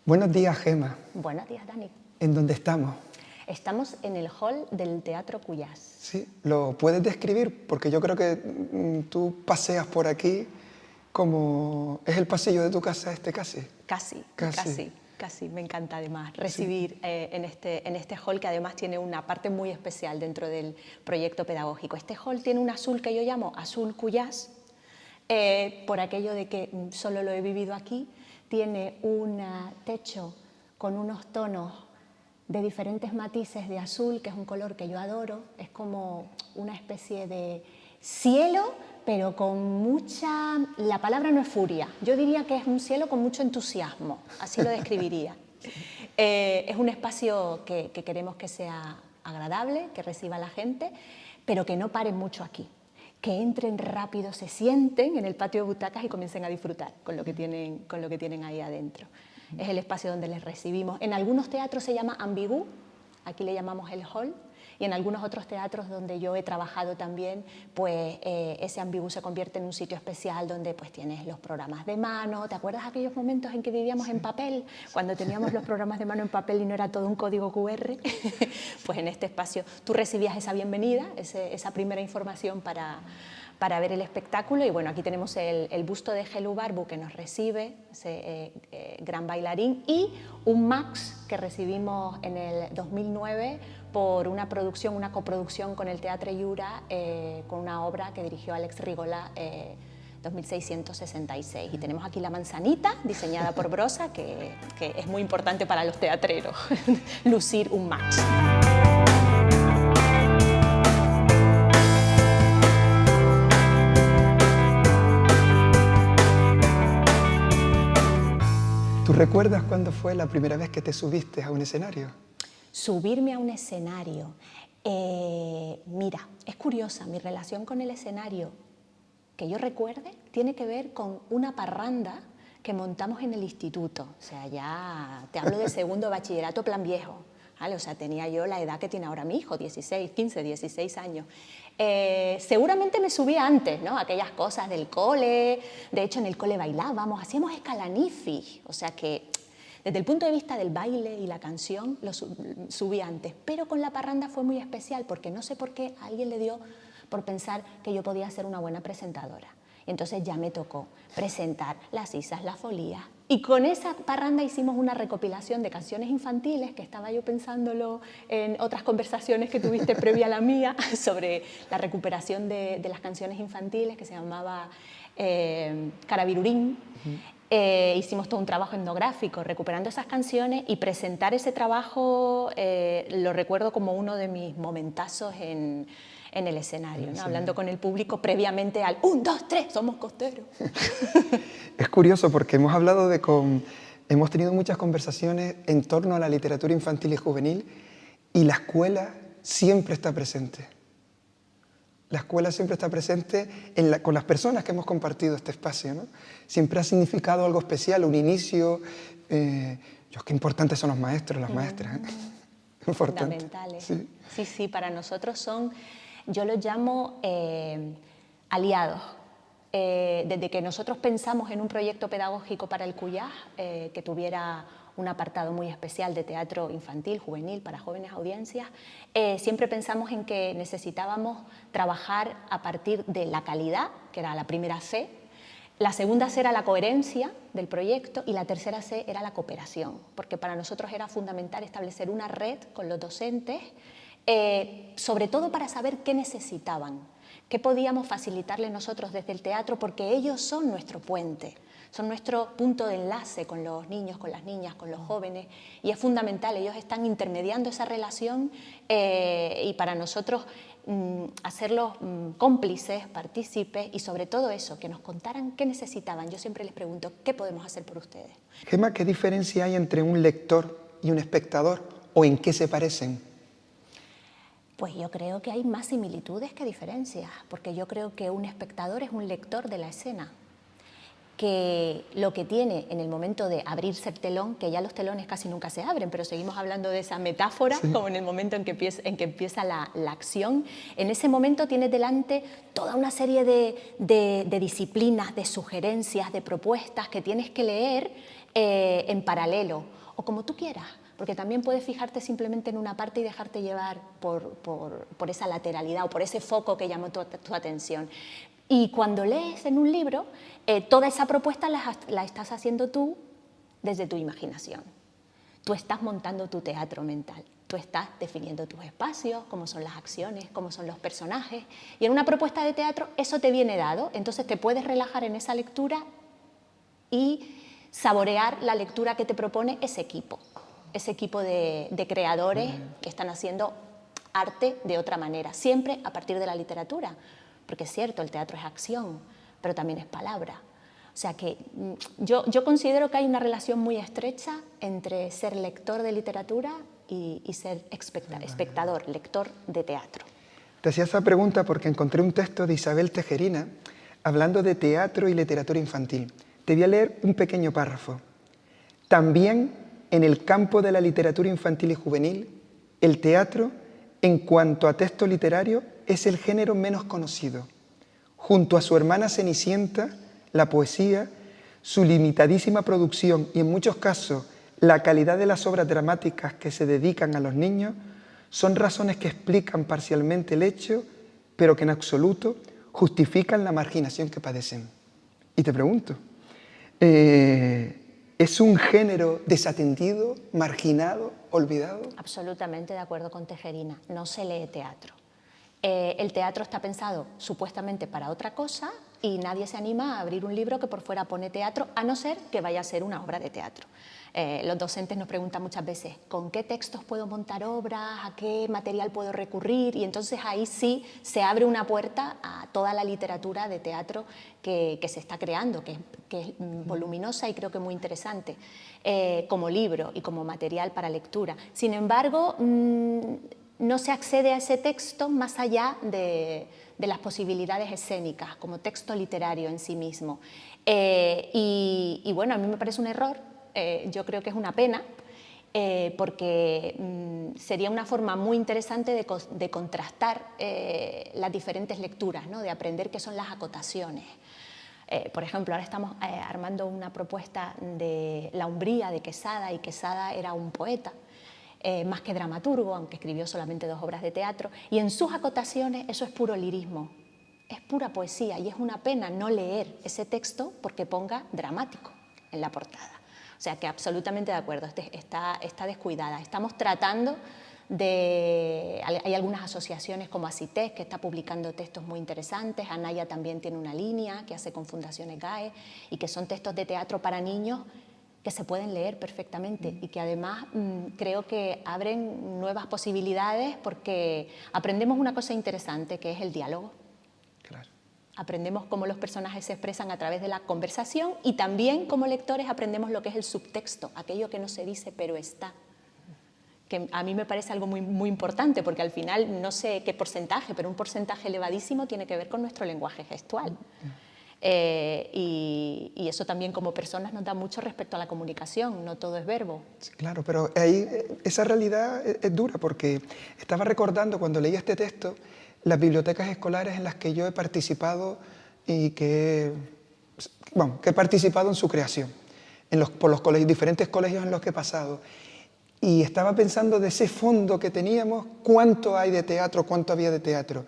Buenos días, Gemma. Buenos días, Dani. ¿En dónde estamos? Estamos en el hall del Teatro Cuyás. Sí, ¿lo puedes describir? Porque yo creo que tú paseas por aquí como... ¿Es el pasillo de tu casa este casi? Casi. Me encanta además recibir en este hall, que además tiene una parte muy especial dentro del proyecto pedagógico. Este hall tiene un azul que yo llamo azul Cuyás, por aquello de que solo lo he vivido aquí. Tiene un techo con unos tonos de diferentes matices de azul, que es un color que yo adoro. Es como una especie de cielo, pero con mucha... La palabra no es furia, yo diría que es un cielo con mucho entusiasmo, así lo describiría. Es un espacio que queremos que sea agradable, que reciba a la gente, pero que no paren mucho aquí, que entren rápido, se sienten en el patio de butacas y comiencen a disfrutar con lo que tienen ahí adentro. Es el espacio donde les recibimos. En algunos teatros se llama ambigú, aquí le llamamos el hall, y en algunos otros teatros donde yo he trabajado también, pues ese ambigú se convierte en un sitio especial donde pues tienes los programas de mano. ¿Te acuerdas aquellos momentos en que vivíamos en papel? Cuando teníamos los programas de mano en papel y no era todo un código QR, pues en este espacio tú recibías esa bienvenida, esa primera información para ver el espectáculo. Y bueno, aquí tenemos el busto de Gelu Barbu, que nos recibe, ese gran bailarín, y un Max que recibimos en el 2009 por una coproducción con el Teatre Llura, con una obra que dirigió Alex Rigola, 2666. Y tenemos aquí la manzanita, diseñada por Brosa, que es muy importante para los teatreros, lucir un Max. ¿Tú recuerdas cuándo fue la primera vez que te subiste a un escenario? Subirme a un escenario. Mira, es curiosa, mi relación con el escenario, que yo recuerde, tiene que ver con una parranda que montamos en el instituto. O sea, ya te hablo de segundo bachillerato plan viejo, ¿vale? O sea, tenía yo la edad que tiene ahora mi hijo, 16 años. Seguramente me subí antes, ¿no? Aquellas cosas del cole. De hecho, en el cole bailábamos, hacíamos escalanifis. O sea que desde el punto de vista del baile y la canción lo subí antes. Pero con la parranda fue muy especial, porque no sé por qué a alguien le dio por pensar que yo podía ser una buena presentadora. Y entonces ya me tocó presentar Las Isas, La Folía. Y con esa parranda hicimos una recopilación de canciones infantiles, que estaba yo pensándolo en otras conversaciones que tuviste previa a la mía, sobre la recuperación de las canciones infantiles, que se llamaba Carabirurín. Hicimos todo un trabajo etnográfico recuperando esas canciones, y presentar ese trabajo lo recuerdo como uno de mis momentazos en el escenario, ¿no? Hablando con el público previamente al 1, 2, 3, somos costeros. Es curioso porque hemos tenido muchas conversaciones en torno a la literatura infantil y juvenil, y la escuela siempre está presente. La escuela siempre está presente con las personas que hemos compartido este espacio, ¿no? Siempre ha significado algo especial, un inicio. Qué importantes son los maestros, las maestras. Fundamentales. Sí, para nosotros son, yo los llamo aliados. Desde que nosotros pensamos en un proyecto pedagógico para el Cuyás, que tuviera un apartado muy especial de teatro infantil, juvenil, para jóvenes audiencias, siempre pensamos en que necesitábamos trabajar a partir de la calidad, que era la primera C, la segunda C era la coherencia del proyecto, y la tercera C era la cooperación, porque para nosotros era fundamental establecer una red con los docentes, sobre todo para saber qué necesitaban, qué podíamos facilitarles nosotros desde el teatro, porque ellos son nuestro puente, son nuestro punto de enlace con los niños, con las niñas, con los jóvenes, y es fundamental, ellos están intermediando esa relación, y para nosotros hacerlos cómplices, partícipes, y sobre todo eso, que nos contaran qué necesitaban. Yo siempre les pregunto, ¿qué podemos hacer por ustedes? Gemma, ¿qué diferencia hay entre un lector y un espectador, o en qué se parecen? Pues yo creo que hay más similitudes que diferencias, porque yo creo que un espectador es un lector de la escena. que lo que tiene en el momento de abrirse el telón, que ya los telones casi nunca se abren, pero seguimos hablando de esa metáfora, sí, como en el momento en que empieza la acción, en ese momento tienes delante toda una serie de disciplinas, de sugerencias, de propuestas que tienes que leer en paralelo, o como tú quieras, porque también puedes fijarte simplemente en una parte y dejarte llevar por esa lateralidad o por ese foco que llamó tu atención. Y cuando lees en un libro, toda esa propuesta la estás haciendo tú desde tu imaginación. Tú estás montando tu teatro mental, tú estás definiendo tus espacios, cómo son las acciones, cómo son los personajes. Y en una propuesta de teatro eso te viene dado, entonces te puedes relajar en esa lectura y saborear la lectura que te propone ese equipo de creadores que están haciendo arte de otra manera, siempre a partir de la literatura. Porque es cierto, el teatro es acción, pero también es palabra. O sea que yo considero que hay una relación muy estrecha entre ser lector de literatura y ser espectador, lector de teatro. Te hacía esa pregunta porque encontré un texto de Isabel Tejerina hablando de teatro y literatura infantil. Te voy a leer un pequeño párrafo. También en el campo de la literatura infantil y juvenil, el teatro, en cuanto a texto literario, es el género menos conocido. Junto a su hermana Cenicienta, la poesía, su limitadísima producción y en muchos casos la calidad de las obras dramáticas que se dedican a los niños son razones que explican parcialmente el hecho, pero que en absoluto justifican la marginación que padecen. Y te pregunto, ¿es un género desatendido, marginado, olvidado? Absolutamente de acuerdo con Tejerina, no se lee teatro. El teatro está pensado supuestamente para otra cosa y nadie se anima a abrir un libro que por fuera pone teatro, a no ser que vaya a ser una obra de teatro. Los docentes nos preguntan muchas veces, ¿con qué textos puedo montar obras? ¿A qué material puedo recurrir? Y entonces ahí sí se abre una puerta a toda la literatura de teatro que se está creando, que es voluminosa y creo que muy interesante, como libro y como material para lectura. Sin embargo, no se accede a ese texto más allá de las posibilidades escénicas, como texto literario en sí mismo. Y bueno, a mí me parece un error, yo creo que es una pena, porque sería una forma muy interesante de contrastar las diferentes lecturas, ¿no? De aprender qué son las acotaciones. Por ejemplo, ahora estamos armando una propuesta de La Umbría de Quesada, y Quesada era un poeta, más que dramaturgo, aunque escribió solamente 2 obras de teatro, y en sus acotaciones eso es puro lirismo, es pura poesía, y es una pena no leer ese texto porque ponga dramático en la portada. O sea que absolutamente de acuerdo, está descuidada. Estamos tratando de... Hay algunas asociaciones como ACITES que está publicando textos muy interesantes, Anaya también tiene una línea que hace con Fundaciones GAE y que son textos de teatro para niños que se pueden leer perfectamente y que además creo que abren nuevas posibilidades porque aprendemos una cosa interesante que es el diálogo. Claro. Aprendemos cómo los personajes se expresan a través de la conversación y también como lectores aprendemos lo que es el subtexto, aquello que no se dice pero está. Que a mí me parece algo muy, muy importante porque al final no sé qué porcentaje, pero un porcentaje elevadísimo tiene que ver con nuestro lenguaje gestual. Y eso también como personas nos da mucho respecto a la comunicación, no todo es verbo. Sí, claro, pero ahí esa realidad es dura porque estaba recordando cuando leí este texto las bibliotecas escolares en las que yo he participado y que he participado en su creación, por los colegios, diferentes colegios en los que he pasado. Y estaba pensando de ese fondo que teníamos, cuánto hay de teatro, cuánto había de teatro.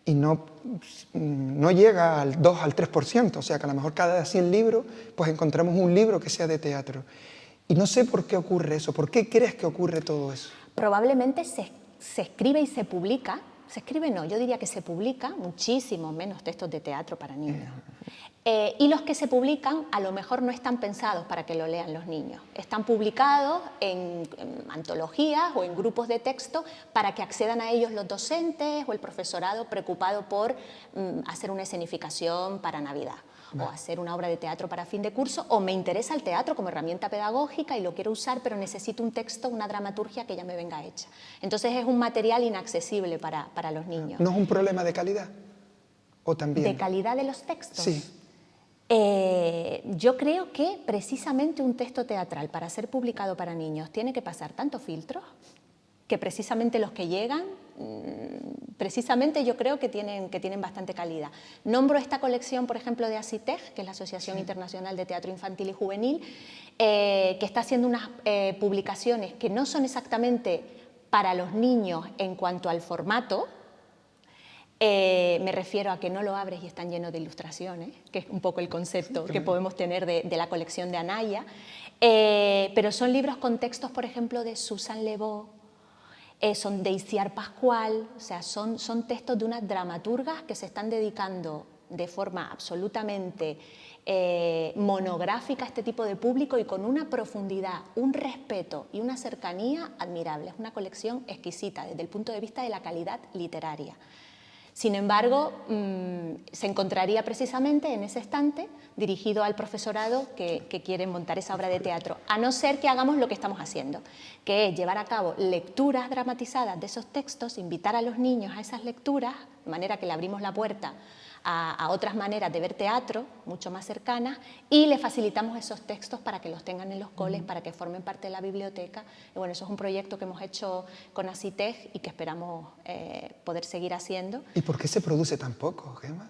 Y no llega al 2 al 3%, o sea que a lo mejor cada 100 libros pues encontramos un libro que sea de teatro. Y no sé por qué ocurre eso, ¿por qué crees que ocurre todo eso? Probablemente se escribe y se publica, se escribe no, yo diría que se publica muchísimo menos textos de teatro para niños. Y los que se publican a lo mejor no están pensados para que lo lean los niños. Están publicados en antologías o en grupos de texto para que accedan a ellos los docentes o el profesorado preocupado por hacer una escenificación para Navidad o hacer una obra de teatro para fin de curso, o me interesa el teatro como herramienta pedagógica y lo quiero usar, pero necesito un texto, una dramaturgia que ya me venga hecha. Entonces es un material inaccesible para los niños. ¿No es un problema de calidad? ¿O también? ¿De calidad de los textos? Sí. Yo creo que precisamente un texto teatral para ser publicado para niños tiene que pasar tantos filtros que precisamente los que llegan, precisamente yo creo que tienen bastante calidad. Nombro esta colección, por ejemplo, de ASITEG, que es la Asociación Internacional de Teatro Infantil y Juvenil, que está haciendo unas publicaciones que no son exactamente para los niños en cuanto al formato. Me refiero a que no lo abres y están llenos de ilustraciones, que es un poco el concepto que podemos tener de la colección de Anaya, pero son libros con textos, por ejemplo, de Susan Levaux, son de Iciar Pascual, o sea, son textos de unas dramaturgas que se están dedicando de forma absolutamente monográfica a este tipo de público y con una profundidad, un respeto y una cercanía admirable. Es una colección exquisita desde el punto de vista de la calidad literaria. Sin embargo, se encontraría precisamente en ese estante dirigido al profesorado que quiere montar esa obra de teatro, a no ser que hagamos lo que estamos haciendo, que es llevar a cabo lecturas dramatizadas de esos textos, invitar a los niños a esas lecturas, de manera que le abrimos la puerta a otras maneras de ver teatro, mucho más cercanas, y le facilitamos esos textos para que los tengan en los coles, para que formen parte de la biblioteca. Y bueno, eso es un proyecto que hemos hecho con ASITEG y que esperamos poder seguir haciendo. ¿Y por qué se produce tan poco, Gemma?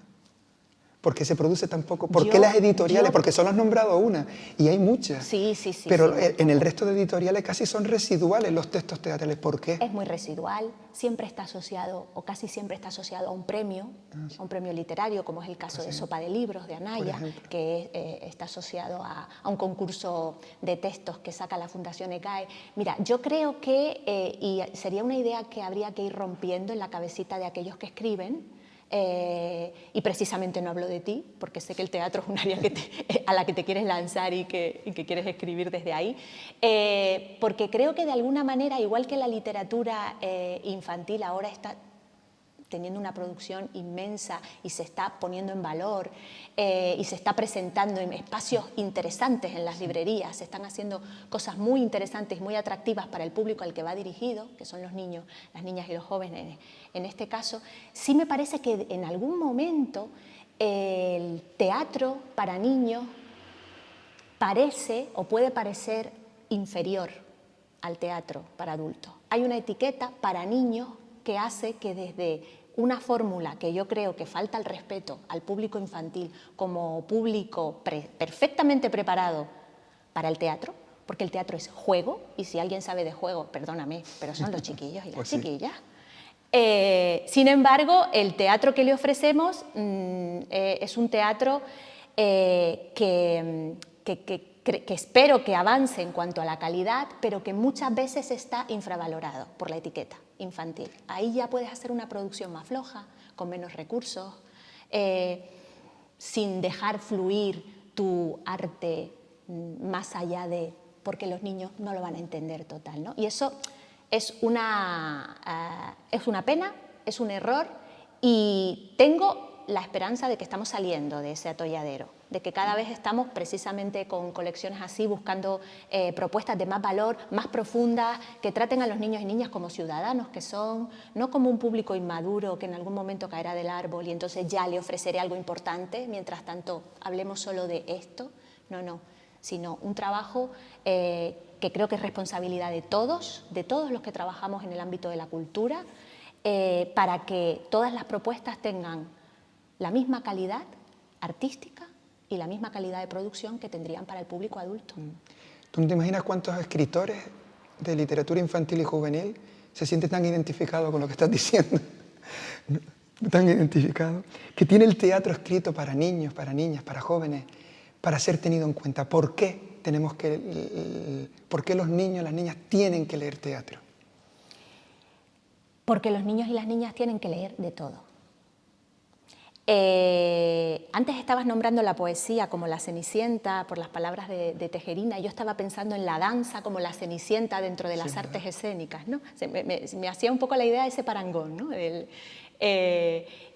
¿Por qué se produce tan poco? ¿Por qué las editoriales? Porque solo has nombrado una y hay muchas. Sí, sí, sí. Pero sí, en el resto de editoriales casi son residuales los textos teatrales. ¿Por qué? Es muy residual, siempre está asociado, o casi siempre está asociado a un premio literario, como es el caso de Sopa de Libros, de Anaya, que está asociado a un concurso de textos que saca la Fundación ECAE. Mira, yo creo que, y sería una idea que habría que ir rompiendo en la cabecita de aquellos que escriben, y precisamente no hablo de ti, porque sé que el teatro es un área a la que te quieres lanzar y que quieres escribir desde ahí, porque creo que de alguna manera, igual que la literatura infantil ahora está teniendo una producción inmensa y se está poniendo en valor y se está presentando en espacios interesantes en las librerías, se están haciendo cosas muy interesantes y muy atractivas para el público al que va dirigido, que son los niños, las niñas y los jóvenes en este caso. Sí me parece que en algún momento el teatro para niños parece o puede parecer inferior al teatro para adultos. Hay una etiqueta para niños que hace que desde una fórmula que yo creo que falta el respeto al público infantil como público perfectamente preparado para el teatro, porque el teatro es juego, y si alguien sabe de juego, perdóname, pero son los chiquillos y las Pues sí. chiquillas. Sin embargo, el teatro que le ofrecemos es un teatro que espero que avance en cuanto a la calidad, pero que muchas veces está infravalorado por la etiqueta infantil. Ahí ya puedes hacer una producción más floja, con menos recursos, sin dejar fluir tu arte más allá de... porque los niños no lo van a entender total, ¿no? Y eso es una pena, es un error, y tengo la esperanza de que estamos saliendo de ese atolladero, de que cada vez estamos precisamente con colecciones así buscando propuestas de más valor, más profundas, que traten a los niños y niñas como ciudadanos que son, no como un público inmaduro que en algún momento caerá del árbol y entonces ya le ofreceré algo importante, mientras tanto hablemos solo de esto. No, sino un trabajo que creo que es responsabilidad de todos los que trabajamos en el ámbito de la cultura, para que todas las propuestas tengan la misma calidad artística y la misma calidad de producción que tendrían para el público adulto. ¿Tú no te imaginas cuántos escritores de literatura infantil y juvenil se sienten tan identificados con lo que estás diciendo? Tan identificados. Que tiene el teatro escrito para niños, para niñas, para jóvenes, para ser tenido en cuenta. ¿Por qué por qué los niños y las niñas tienen que leer teatro? Porque los niños y las niñas tienen que leer de todo. Antes estabas nombrando la poesía como la Cenicienta por las palabras de Tejerina, y yo estaba pensando en la danza como la Cenicienta dentro de las artes escénicas, ¿no? Me hacía un poco la idea de ese parangón, ¿no?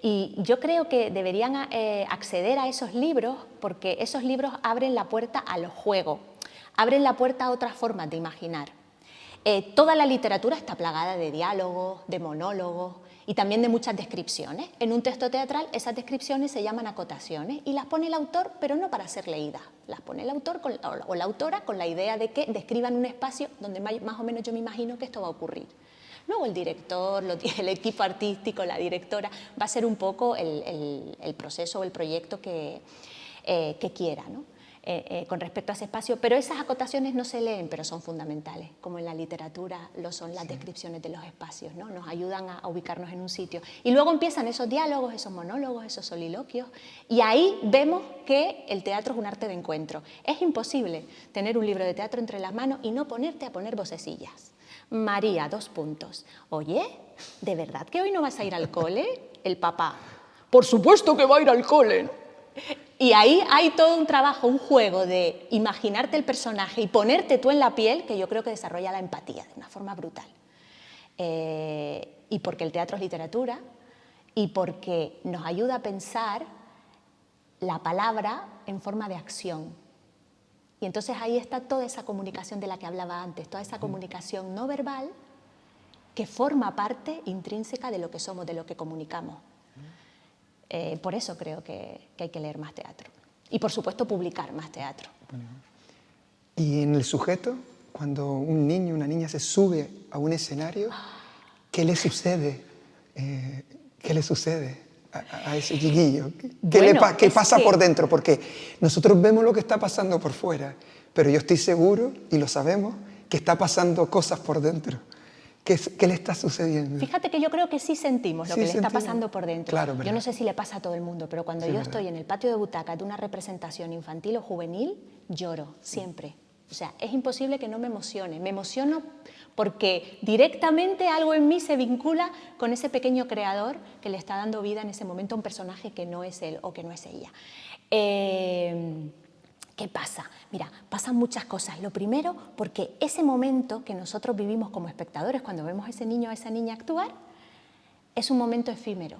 Y yo creo que deberían acceder a esos libros, porque esos libros abren la puerta al juego, abren la puerta a otras formas de imaginar. Toda la literatura está plagada de diálogos, de monólogos, y también de muchas descripciones. En un texto teatral esas descripciones se llaman acotaciones y las pone el autor, pero no para ser leídas. Las pone el autor o la autora con la idea de que describan un espacio donde más o menos yo me imagino que esto va a ocurrir. Luego el director, el equipo artístico, la directora, va a ser un poco el proceso o el proyecto que quiera, ¿no? Con respecto a ese espacio, pero esas acotaciones no se leen, pero son fundamentales, como en la literatura lo son las descripciones de los espacios, ¿no? Nos ayudan a ubicarnos en un sitio. Y luego empiezan esos diálogos, esos monólogos, esos soliloquios, y ahí vemos que el teatro es un arte de encuentro. Es imposible tener un libro de teatro entre las manos y no ponerte a poner vocecillas. María, 2 puntos. Oye, ¿de verdad que hoy no vas a ir al cole? El papá, por supuesto que va a ir al cole. Y ahí hay todo un trabajo, un juego de imaginarte el personaje y ponerte tú en la piel, que yo creo que desarrolla la empatía de una forma brutal. Y porque el teatro es literatura y porque nos ayuda a pensar la palabra en forma de acción. Y entonces ahí está toda esa comunicación de la que hablaba antes, toda esa comunicación no verbal que forma parte intrínseca de lo que somos, de lo que comunicamos. Por eso creo que hay que leer más teatro. Y por supuesto publicar más teatro. Y en el sujeto, cuando un niño, una niña se sube a un escenario, ¿qué le sucede? ¿Qué le sucede a ese chiquillo? ¿Qué pasa por dentro? Porque nosotros vemos lo que está pasando por fuera, pero yo estoy seguro, y lo sabemos, que está pasando cosas por dentro. ¿Qué le está sucediendo? Fíjate que yo creo que sí sentimos lo que le está pasando por dentro. Claro, yo no sé si le pasa a todo el mundo, pero cuando yo estoy en el patio de butacas de una representación infantil o juvenil, lloro, siempre. O sea, es imposible que no me emocione. Me emociono porque directamente algo en mí se vincula con ese pequeño creador que le está dando vida en ese momento a un personaje que no es él o que no es ella. ¿Qué pasa? Mira, pasan muchas cosas. Lo primero, porque ese momento que nosotros vivimos como espectadores cuando vemos a ese niño o a esa niña actuar, es un momento efímero,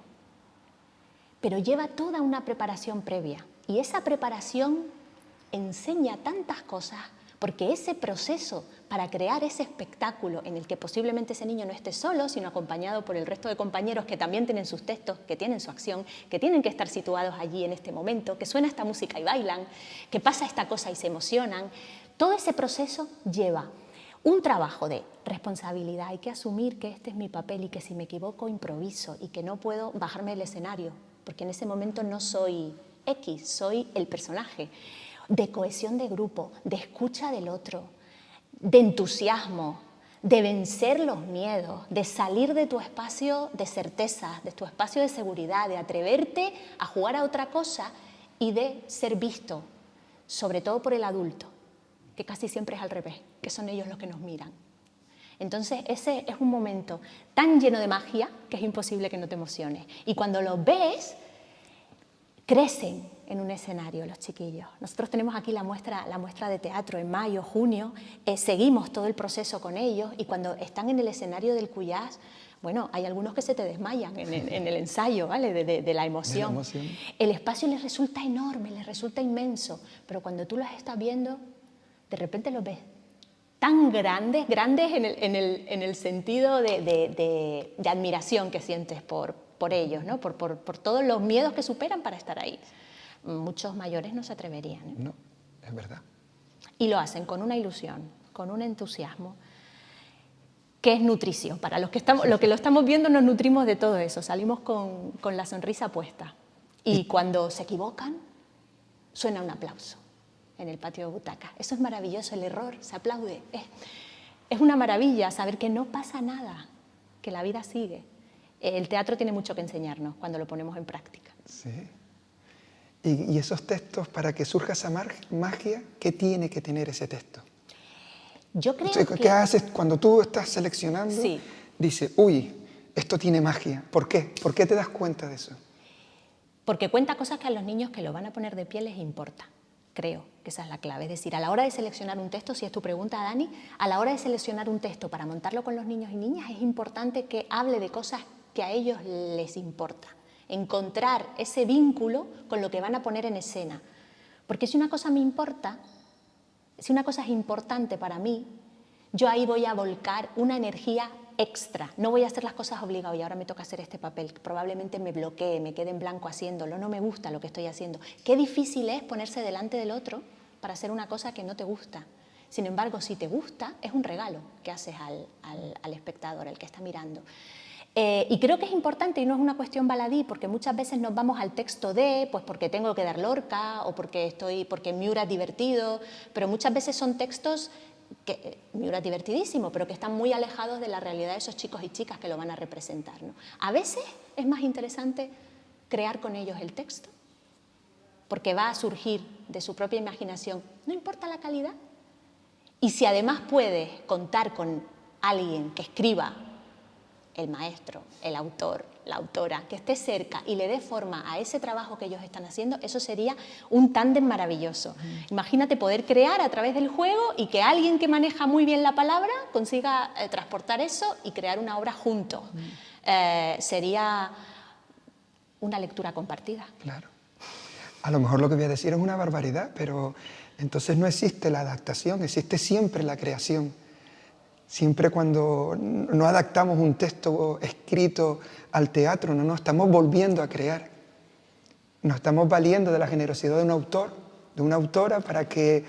pero lleva toda una preparación previa. Y esa preparación enseña tantas cosas, porque ese proceso para crear ese espectáculo en el que posiblemente ese niño no esté solo, sino acompañado por el resto de compañeros que también tienen sus textos, que tienen su acción, que tienen que estar situados allí en este momento, que suena esta música y bailan, que pasa esta cosa y se emocionan. Todo ese proceso lleva un trabajo de responsabilidad. Hay que asumir que este es mi papel y que si me equivoco improviso y que no puedo bajarme del escenario, porque en ese momento no soy X, soy el personaje. De cohesión de grupo, de escucha del otro, de entusiasmo, de vencer los miedos, de salir de tu espacio de certeza, de tu espacio de seguridad, de atreverte a jugar a otra cosa y de ser visto, sobre todo por el adulto, que casi siempre es al revés, que son ellos los que nos miran. Entonces ese es un momento tan lleno de magia que es imposible que no te emociones. Y cuando los ves, crecen en un escenario los chiquillos. Nosotros tenemos aquí la muestra de teatro en mayo, junio, seguimos todo el proceso con ellos y cuando están en el escenario del Cuyás, bueno, hay algunos que se te desmayan en el ensayo, ¿vale? de la emoción. El espacio les resulta enorme, les resulta inmenso, pero cuando tú los estás viendo, de repente los ves tan grandes en el sentido de admiración que sientes por ellos, ¿no? por todos los miedos que superan para estar ahí. Muchos mayores no se atreverían, ¿eh? No, es verdad. Y lo hacen con una ilusión, con un entusiasmo, que es nutrición. Para los que lo estamos viendo nos nutrimos de todo eso, salimos con la sonrisa puesta. Y cuando se equivocan, suena un aplauso en el patio de butacas. Eso es maravilloso, el error se aplaude. Es una maravilla saber que no pasa nada, que la vida sigue. El teatro tiene mucho que enseñarnos cuando lo ponemos en práctica. Sí. Y esos textos, para que surja esa magia, ¿qué tiene que tener ese texto? Yo creo ¿Qué haces cuando tú estás seleccionando? Sí. Dices, uy, esto tiene magia. ¿Por qué? ¿Por qué te das cuenta de eso? Porque cuenta cosas que a los niños que lo van a poner de pie les importa. Creo que esa es la clave. Es decir, a la hora de seleccionar un texto, si es tu pregunta, Dani, a la hora de seleccionar un texto para montarlo con los niños y niñas, es importante que hable de cosas que a ellos les importa. Encontrar ese vínculo con lo que van a poner en escena. Porque si una cosa me importa, si una cosa es importante para mí, yo ahí voy a volcar una energía extra. No voy a hacer las cosas obligado y ahora me toca hacer este papel. Probablemente me bloquee, me quede en blanco haciéndolo, no me gusta lo que estoy haciendo. Qué difícil es ponerse delante del otro para hacer una cosa que no te gusta. Sin embargo, si te gusta, es un regalo que haces al espectador, al que está mirando. Y creo que es importante y no es una cuestión baladí, porque muchas veces nos vamos al texto de, pues porque tengo que dar Lorca o porque Miura es divertido, pero muchas veces son textos que Miura es divertidísimo, pero que están muy alejados de la realidad de esos chicos y chicas que lo van a representar, ¿no? A veces es más interesante crear con ellos el texto, porque va a surgir de su propia imaginación, no importa la calidad. Y si además puedes contar con alguien que escriba, el maestro, el autor, la autora, que esté cerca y le dé forma a ese trabajo que ellos están haciendo, eso sería un tándem maravilloso. Imagínate poder crear a través del juego y que alguien que maneja muy bien la palabra consiga transportar eso y crear una obra juntos. Sería una lectura compartida. Claro. A lo mejor lo que voy a decir es una barbaridad, pero entonces no existe la adaptación, existe siempre la creación. Siempre cuando no adaptamos un texto escrito al teatro, no nos estamos volviendo a crear. Nos estamos valiendo de la generosidad de un autor, de una autora, para que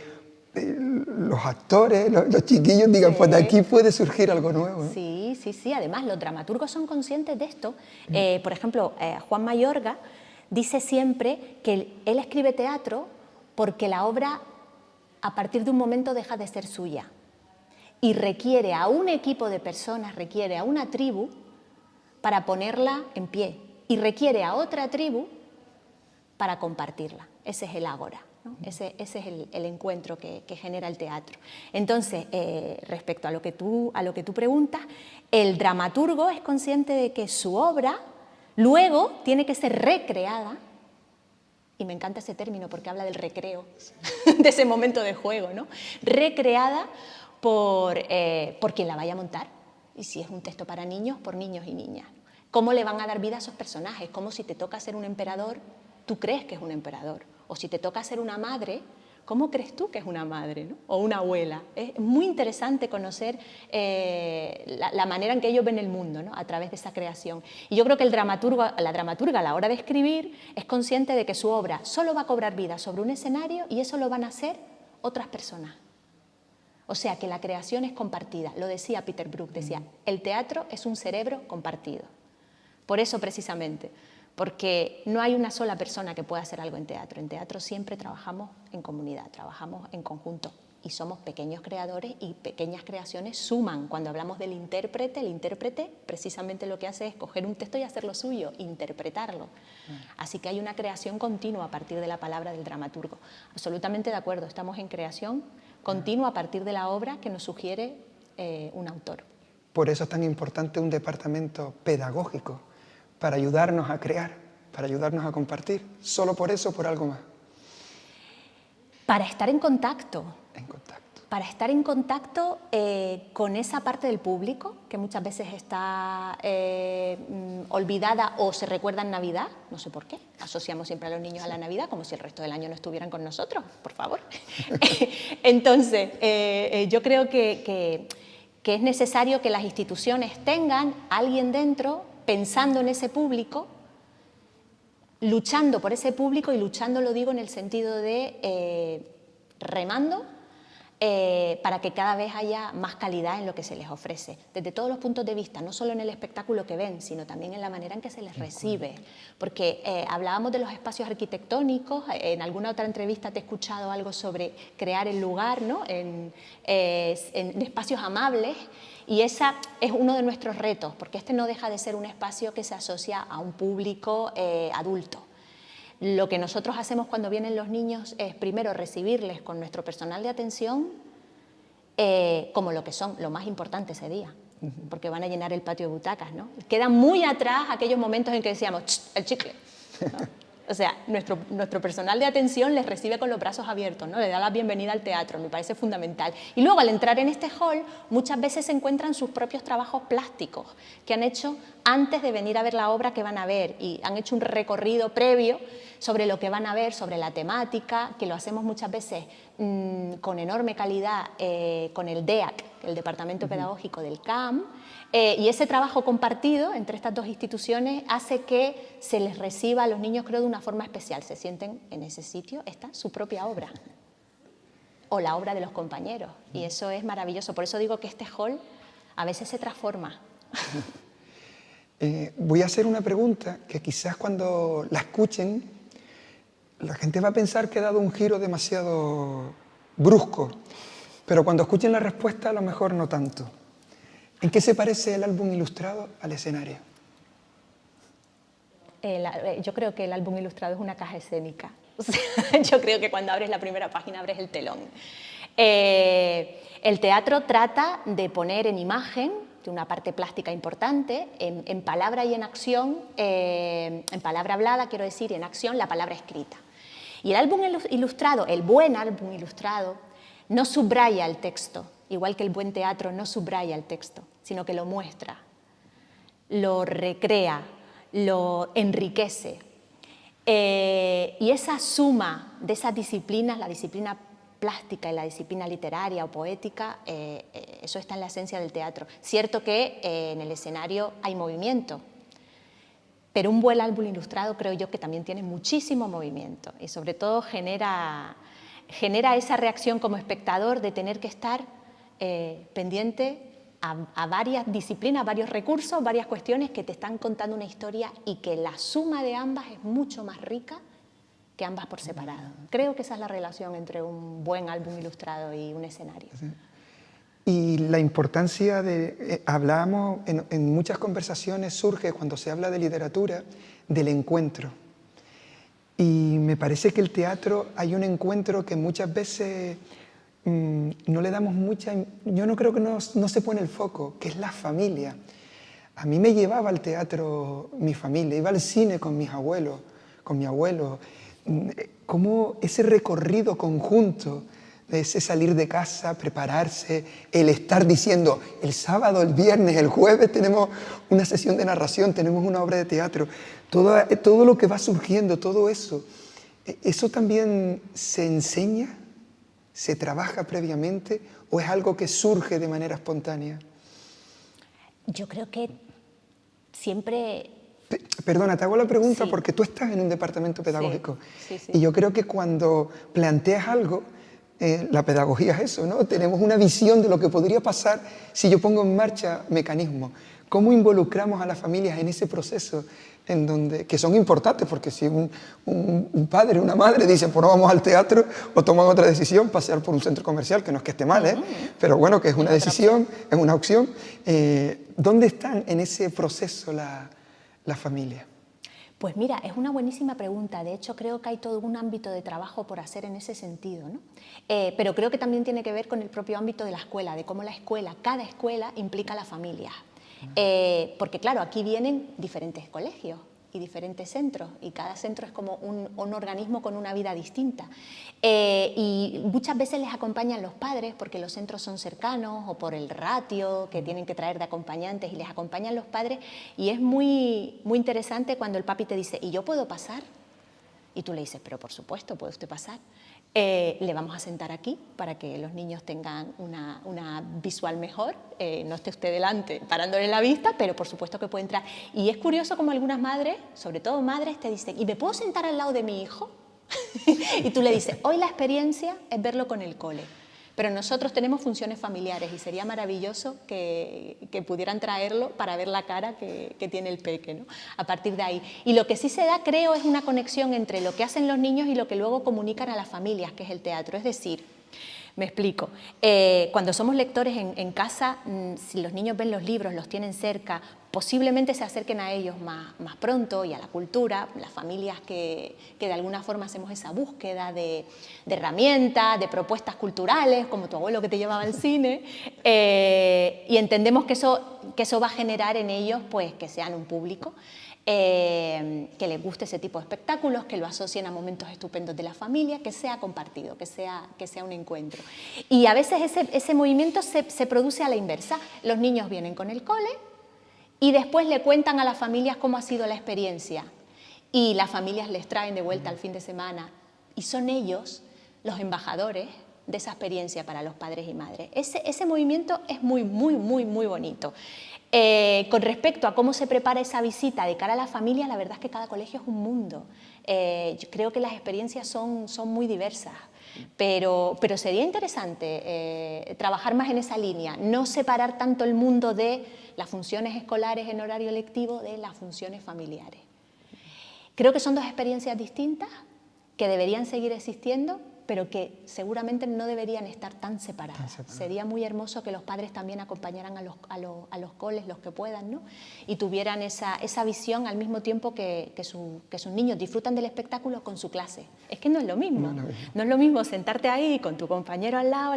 los actores, los chiquillos digan, pues de aquí puede surgir algo nuevo, ¿no? Sí, sí, sí. Además, los dramaturgos son conscientes de esto. Por ejemplo, Juan Mayorga dice siempre que él escribe teatro porque la obra, a partir de un momento, deja de ser suya. Y requiere a un equipo de personas, requiere a una tribu para ponerla en pie. Y requiere a otra tribu para compartirla. Ese es el ágora, ¿no? Ese es el encuentro que genera el teatro. Entonces, respecto a lo que tú preguntas, el dramaturgo es consciente de que su obra luego tiene que ser recreada, y me encanta ese término porque habla del recreo, de ese momento de juego, ¿no? Recreada por quien la vaya a montar, y si es un texto para niños, por niños y niñas. ¿Cómo le van a dar vida a esos personajes? Como si te toca ser un emperador, tú crees que es un emperador, o si te toca ser una madre, ¿cómo crees tú que es una madre, ¿no? O una abuela? Es muy interesante conocer la manera en que ellos ven el mundo, ¿no? A través de esa creación. Y yo creo que la dramaturga a la hora de escribir es consciente de que su obra solo va a cobrar vida sobre un escenario y eso lo van a hacer otras personas. O sea, que la creación es compartida. Lo decía Peter Brook, decía, el teatro es un cerebro compartido. Por eso, precisamente, porque no hay una sola persona que pueda hacer algo en teatro. En teatro siempre trabajamos en comunidad, trabajamos en conjunto y somos pequeños creadores y pequeñas creaciones suman. Cuando hablamos del intérprete, el intérprete precisamente lo que hace es coger un texto y hacerlo suyo, interpretarlo. Así que hay una creación continua a partir de la palabra del dramaturgo. Absolutamente de acuerdo, estamos en creación continua a partir de la obra que nos sugiere un autor. Por eso es tan importante un departamento pedagógico, para ayudarnos a crear, para ayudarnos a compartir. ¿Solo por eso o por algo más? Para estar en contacto. En contacto. Para estar en contacto con esa parte del público que muchas veces está olvidada o se recuerda en Navidad, no sé por qué, asociamos siempre a los niños a la Navidad como si el resto del año no estuvieran con nosotros, por favor. Entonces, yo creo que es necesario que las instituciones tengan a alguien dentro pensando en ese público, luchando por ese público, y luchando lo digo en el sentido de remando para que cada vez haya más calidad en lo que se les ofrece, desde todos los puntos de vista, no solo en el espectáculo que ven, sino también en la manera en que se les recibe. Porque hablábamos de los espacios arquitectónicos, en alguna otra entrevista te he escuchado algo sobre crear el lugar, ¿no? en espacios amables, y ese es uno de nuestros retos, porque este no deja de ser un espacio que se asocia a un público adulto. Lo que nosotros hacemos cuando vienen los niños es primero recibirles con nuestro personal de atención como lo que son, lo más importante ese día, porque van a llenar el patio de butacas, ¿no? Quedan muy atrás aquellos momentos en que decíamos, el chicle, ¿no? O sea, nuestro personal de atención les recibe con los brazos abiertos, ¿no? Le da la bienvenida al teatro, me parece fundamental. Y luego, al entrar en este hall, muchas veces se encuentran sus propios trabajos plásticos que han hecho antes de venir a ver la obra que van a ver, y han hecho un recorrido previo sobre lo que van a ver, sobre la temática, que lo hacemos muchas veces con enorme calidad con el DEAC, el Departamento Pedagógico del CAM, y ese trabajo compartido entre estas dos instituciones hace que se les reciba a los niños, creo, de una forma especial. Se sienten en ese sitio, está su propia obra, o la obra de los compañeros, y eso es maravilloso. Por eso digo que este hall a veces se transforma. Voy a hacer una pregunta que quizás cuando la escuchen, la gente va a pensar que he dado un giro demasiado brusco, pero cuando escuchen la respuesta a lo mejor no tanto. ¿En qué se parece el álbum ilustrado al escenario? Yo creo que el álbum ilustrado es una caja escénica. O sea, yo creo que cuando abres la primera página abres el telón. El teatro trata de poner en imagen, de una parte plástica importante, en palabra y en acción, en palabra hablada, quiero decir, y en acción, la palabra escrita. Y el álbum ilustrado, el buen álbum ilustrado, no subraya el texto, igual que el buen teatro no subraya el texto, sino que lo muestra, lo recrea, lo enriquece. Y esa suma de esas disciplinas, la disciplina plástica y la disciplina literaria o poética, eso está en la esencia del teatro. Cierto que en el escenario hay movimiento, pero un buen álbum ilustrado creo yo que también tiene muchísimo movimiento y sobre todo genera esa reacción como espectador de tener que estar pendiente a varias disciplinas, varios recursos, varias cuestiones que te están contando una historia y que la suma de ambas es mucho más rica que ambas por separado. Creo que esa es la relación entre un buen álbum ilustrado y un escenario. Sí. Y la importancia de, hablábamos en muchas conversaciones, surge cuando se habla de literatura, del encuentro. Y me parece que el teatro hay un encuentro que muchas veces no le damos mucha... Yo no creo que no se pone el foco, que es la familia. A mí me llevaba al teatro mi familia, iba al cine con mis abuelos, con mi abuelo. Como ese recorrido conjunto, ese salir de casa, prepararse, el estar diciendo el sábado, el viernes, el jueves tenemos una sesión de narración, tenemos una obra de teatro, todo lo que va surgiendo, todo eso, ¿eso también se enseña, se trabaja previamente o es algo que surge de manera espontánea? Yo creo que siempre... Perdona, te hago la pregunta Sí. porque tú estás en un departamento pedagógico Sí, sí. y yo creo que cuando planteas algo, la pedagogía es eso, ¿no? Tenemos una visión de lo que podría pasar si yo pongo en marcha mecanismos. ¿Cómo involucramos a las familias en ese proceso en donde, que son importantes? Porque si un padre, una madre dice, pues no vamos al teatro o toman otra decisión, pasear por un centro comercial, que no es que esté mal, pero bueno, que es una decisión, es una opción. ¿Dónde están en ese proceso la familia? Pues mira, es una buenísima pregunta. De hecho, creo que hay todo un ámbito de trabajo por hacer en ese sentido, ¿no? Pero creo que también tiene que ver con el propio ámbito de la escuela, de cómo la escuela, cada escuela implica a la familia. Porque claro, aquí vienen diferentes colegios y diferentes centros y cada centro es como un organismo con una vida distinta. Y muchas veces les acompañan los padres porque los centros son cercanos o por el ratio que tienen que traer de acompañantes y les acompañan los padres y es muy, muy interesante cuando el papi te dice ¿y yo puedo pasar? Y tú le dices, pero por supuesto, puede usted pasar. Le vamos a sentar aquí para que los niños tengan una visual mejor, no esté usted delante parándole la vista, pero por supuesto que puede entrar. Y es curioso como algunas madres, sobre todo madres, te dicen, ¿y me puedo sentar al lado de mi hijo? Y tú le dices, hoy la experiencia es verlo con el cole. Pero nosotros tenemos funciones familiares y sería maravilloso que pudieran traerlo para ver la cara que tiene el peque, ¿no? A partir de ahí. Y lo que sí se da, creo, es una conexión entre lo que hacen los niños y lo que luego comunican a las familias, que es el teatro. Es decir, me explico, cuando somos lectores en casa, si los niños ven los libros, los tienen cerca, posiblemente se acerquen a ellos más pronto y a la cultura, las familias que de alguna forma hacemos esa búsqueda de herramientas, de propuestas culturales, como tu abuelo que te llevaba al cine, y entendemos que eso va a generar en ellos pues, que sean un público, que les guste ese tipo de espectáculos, que lo asocien a momentos estupendos de la familia, que sea compartido, que sea un encuentro. Y a veces ese movimiento se produce a la inversa. Los niños vienen con el cole y después le cuentan a las familias cómo ha sido la experiencia. Y las familias les traen de vuelta al fin de semana. Y son ellos los embajadores de esa experiencia para los padres y madres. Ese movimiento es muy, muy, muy, muy bonito. Con respecto a cómo se prepara esa visita de cara a la familia, la verdad es que cada colegio es un mundo. Yo creo que las experiencias son muy diversas, pero sería interesante trabajar más en esa línea, no separar tanto el mundo de las funciones escolares en horario lectivo de las funciones familiares. Creo que son dos experiencias distintas que deberían seguir existiendo, pero que seguramente no deberían estar tan separadas. Sería muy hermoso que los padres también acompañaran a los coles, los que puedan, ¿no? Y tuvieran esa visión al mismo tiempo que sus niños disfrutan del espectáculo con su clase. Es que no es lo mismo. No es lo mismo sentarte ahí con tu compañero al lado,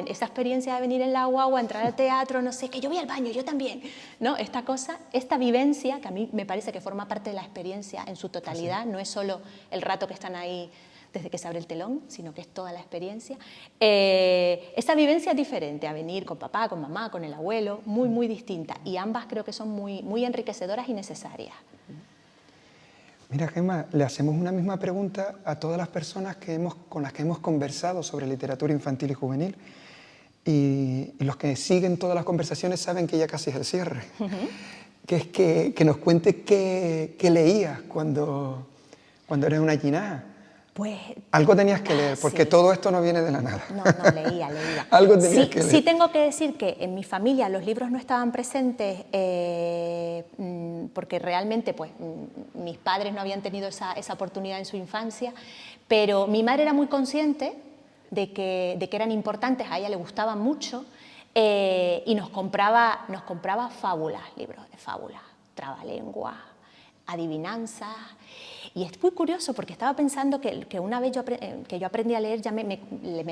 esa experiencia de venir en la guagua, entrar al teatro, no sé, que yo voy al baño, yo también, ¿no? Esta vivencia, que a mí me parece que forma parte de la experiencia en su totalidad, no es solo el rato que están ahí desde que se abre el telón, sino que es toda la experiencia. Esta vivencia es diferente a venir con papá, con mamá, con el abuelo, muy, muy distinta. Y ambas creo que son muy, muy enriquecedoras y necesarias. Mira, Gemma, le hacemos una misma pregunta a todas las personas con las que hemos conversado sobre literatura infantil y juvenil. Y los que siguen todas las conversaciones saben que ya casi es el cierre. Que es que nos cuentes qué leías cuando eras una ginás. Pues, algo tenías que leer, porque sí. Todo esto no viene de la nada. No, leía. Algo tenías que leer. Sí tengo que decir que en mi familia los libros no estaban presentes porque realmente pues, mis padres no habían tenido esa oportunidad en su infancia, pero mi madre era muy consciente de que eran importantes, a ella le gustaban mucho y nos compraba fábulas, libros de fábulas, trabalenguas, adivinanzas. Y es muy curioso porque estaba pensando que una vez que yo aprendí a leer ya me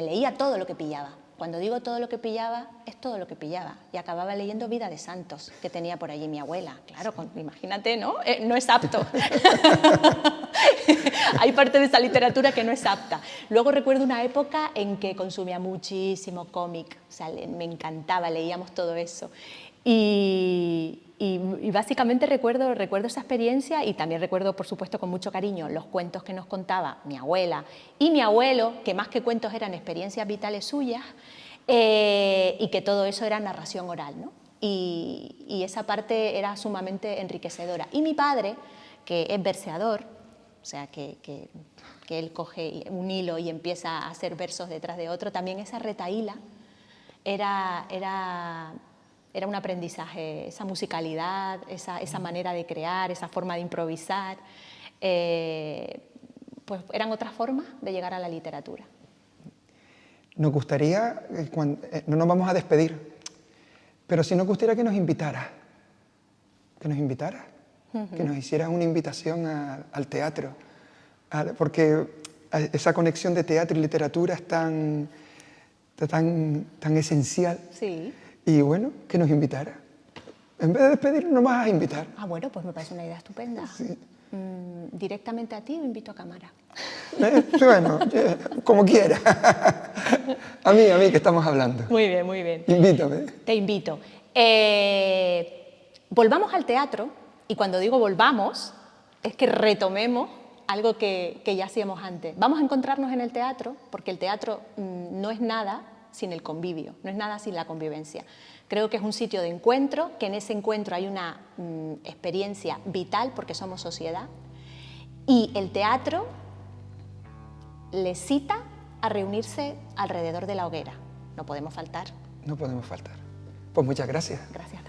leía todo lo que pillaba. Cuando digo todo lo que pillaba, es todo lo que pillaba. Y acababa leyendo Vida de Santos, que tenía por allí mi abuela. Claro, imagínate, ¿no? No es apto. Hay parte de esa literatura que no es apta. Luego recuerdo una época en que consumía muchísimo cómic. O sea, me encantaba, leíamos todo eso. Y básicamente recuerdo esa experiencia y también recuerdo, por supuesto, con mucho cariño los cuentos que nos contaba mi abuela y mi abuelo, que más que cuentos eran experiencias vitales suyas y que todo eso era narración oral, ¿no? Y esa parte era sumamente enriquecedora. Y mi padre, que es verseador, o sea, que él coge un hilo y empieza a hacer versos detrás de otro, también esa retahíla era un aprendizaje, esa musicalidad, esa manera de crear, esa forma de improvisar, pues eran otras formas de llegar a la literatura. Nos gustaría, no nos vamos a despedir, pero sí nos gustaría que nos invitaras, que nos hicieras una invitación al teatro, porque esa conexión de teatro y literatura es tan esencial. Sí. Y bueno, que nos invitara. En vez de despedirnos, nos vas a invitar. Ah, bueno, pues me parece una idea estupenda. Sí. ¿Directamente a ti o invito a cámara? Bueno, como quiera. A mí, que estamos hablando. Muy bien, muy bien. Invítame. Te invito. Volvamos al teatro, y cuando digo volvamos, es que retomemos algo que ya hacíamos antes. Vamos a encontrarnos en el teatro, porque el teatro no es nada sin el convivio, no es nada sin la convivencia. Creo que es un sitio de encuentro, que en ese encuentro hay una experiencia vital porque somos sociedad y el teatro les cita a reunirse alrededor de la hoguera. No podemos faltar. No podemos faltar. Pues muchas gracias. Gracias.